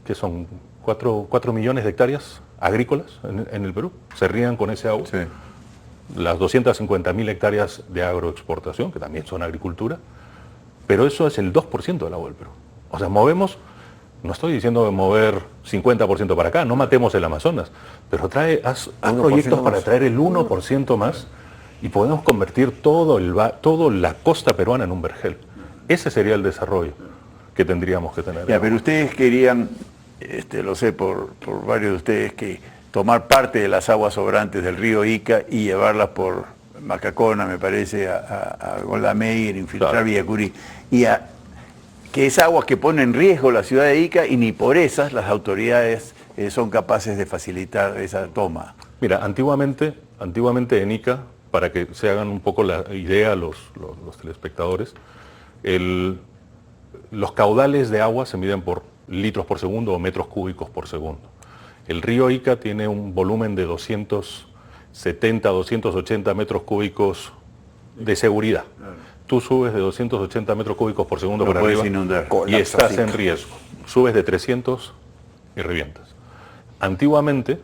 que son 4 millones de hectáreas agrícolas en el Perú. Se riegan con ese agua. Sí. Las 250.000 hectáreas de agroexportación, que también son agricultura, pero eso es el 2% del agua del Perú. O sea, no estoy diciendo de mover 50% para acá, no matemos el Amazonas, pero haz proyectos para traer el 1% más y podemos convertir toda la costa peruana en un vergel. Ese sería el desarrollo que tendríamos que tener. Ya, pero ustedes querían, lo sé por varios de ustedes, que tomar parte de las aguas sobrantes del río Ica y llevarlas por Macacona, me parece, a Goldameir, infiltrar claro. Villacurí. Y que es agua que pone en riesgo la ciudad de Ica y ni por esas las autoridades son capaces de facilitar esa toma. Mira, antiguamente en Ica, para que se hagan un poco la idea los telespectadores, los caudales de agua se miden por litros por segundo o metros cúbicos por segundo. El río Ica tiene un volumen de 270, 280 metros cúbicos de seguridad. Claro. Tú subes de 280 metros cúbicos por segundo para arriba inundar. Y estás en riesgo. Subes de 300 y revientas. Antiguamente,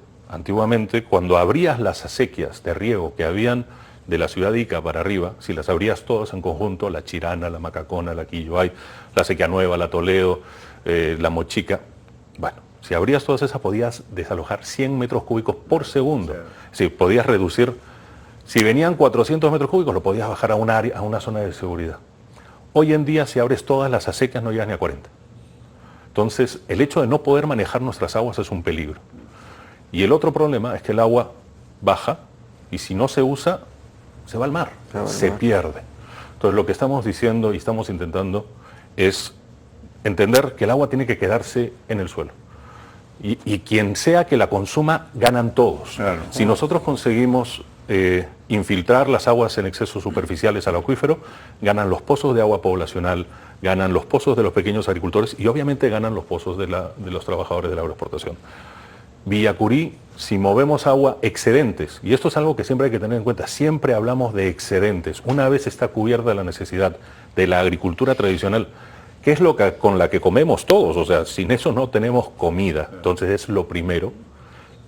cuando abrías las acequias de riego que habían de la ciudad de Ica para arriba, si las abrías todas en conjunto, la Chirana, la Macacona, la Quilloay, la Acequia Nueva, la Toledo, la Mochica, bueno, si abrías todas esas podías desalojar 100 metros cúbicos por segundo. Sí, podías reducir, si venían 400 metros cúbicos lo podías bajar a una zona de seguridad. Hoy en día si abres todas las acequias no llegas ni a 40. Entonces el hecho de no poder manejar nuestras aguas es un peligro. Y el otro problema es que el agua baja y si no se usa, se va al mar, se pierde. Entonces lo que estamos diciendo y estamos intentando es entender que el agua tiene que quedarse en el suelo. Y quien sea que la consuma, ganan todos. Claro. Si nosotros conseguimos infiltrar las aguas en exceso superficiales al acuífero, ganan los pozos de agua poblacional, ganan los pozos de los pequeños agricultores y obviamente ganan los pozos de los trabajadores de la agroexportación. Villacurí, si movemos agua excedentes, y esto es algo que siempre hay que tener en cuenta, siempre hablamos de excedentes. Una vez está cubierta la necesidad de la agricultura tradicional, que es con la que comemos todos, o sea, sin eso no tenemos comida. Entonces es lo primero.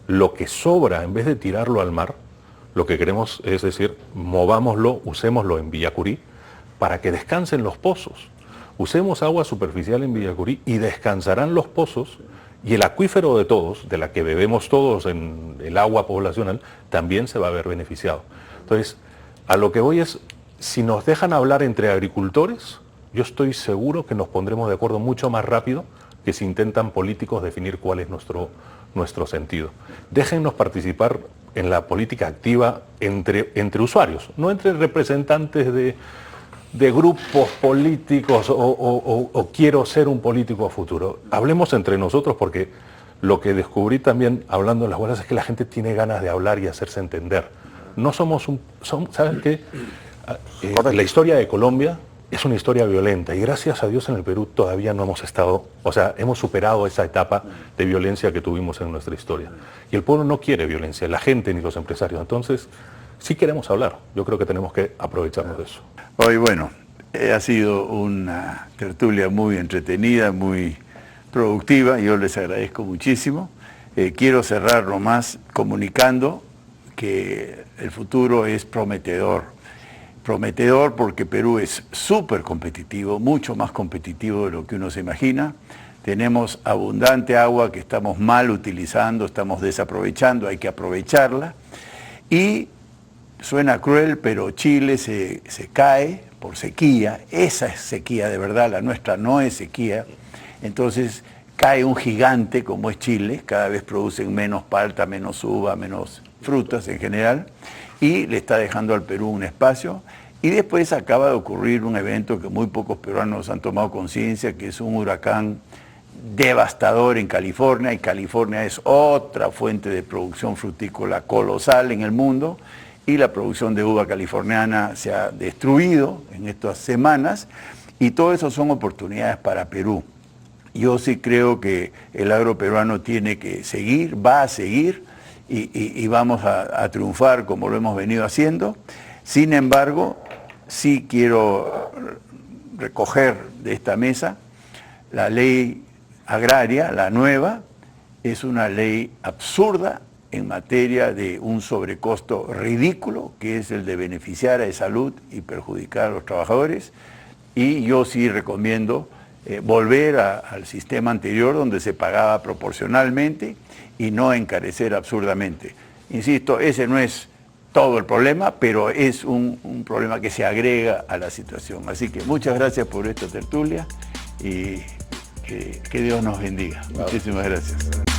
Lo que sobra, en vez de tirarlo al mar, lo que queremos es decir, movámoslo, usémoslo en Villacurí para que descansen los pozos. Usemos agua superficial en Villacurí y descansarán los pozos y el acuífero de todos, de la que bebemos todos en el agua poblacional, también se va a ver beneficiado. Entonces, a lo que voy es, si nos dejan hablar entre agricultores, yo estoy seguro que nos pondremos de acuerdo mucho más rápido que si intentan políticos definir cuál es nuestro sentido. Déjennos participar en la política activa entre usuarios, no entre representantes de grupos políticos o quiero ser un político a futuro. Hablemos entre nosotros porque lo que descubrí también hablando en las huelgas es que la gente tiene ganas de hablar y hacerse entender. No somos ¿saben qué? La historia de Colombia es una historia violenta y gracias a Dios en el Perú todavía no hemos hemos superado esa etapa de violencia que tuvimos en nuestra historia. Y el pueblo no quiere violencia, la gente ni los empresarios. Entonces, sí queremos hablar. Yo creo que tenemos que aprovecharnos de eso. Hoy, bueno, ha sido una tertulia muy entretenida, muy productiva. Yo les agradezco muchísimo. Quiero cerrar nomás comunicando que el futuro es prometedor. Prometedor porque Perú es súper competitivo, mucho más competitivo de lo que uno se imagina. Tenemos abundante agua que estamos mal utilizando, estamos desaprovechando, hay que aprovecharla. Y suena cruel, pero Chile se cae por sequía. Esa es sequía de verdad, la nuestra no es sequía. Entonces cae un gigante como es Chile, cada vez producen menos palta, menos uva, menos frutas en general. Y le está dejando al Perú un espacio. Y después acaba de ocurrir un evento que muy pocos peruanos han tomado conciencia, que es un huracán devastador en California, y California es otra fuente de producción frutícola colosal en el mundo, y la producción de uva californiana se ha destruido en estas semanas, y todo eso son oportunidades para Perú. Yo sí creo que el agro peruano tiene que seguir, va a seguir, y vamos a triunfar como lo hemos venido haciendo. Sin embargo, sí quiero recoger de esta mesa la ley agraria, la nueva, es una ley absurda en materia de un sobrecosto ridículo, que es el de beneficiar a salud y perjudicar a los trabajadores. Y yo sí recomiendo volver al sistema anterior donde se pagaba proporcionalmente y no encarecer absurdamente. Insisto, ese no es todo el problema, pero es un problema que se agrega a la situación. Así que muchas gracias por esta tertulia y que Dios nos bendiga. Muchísimas gracias.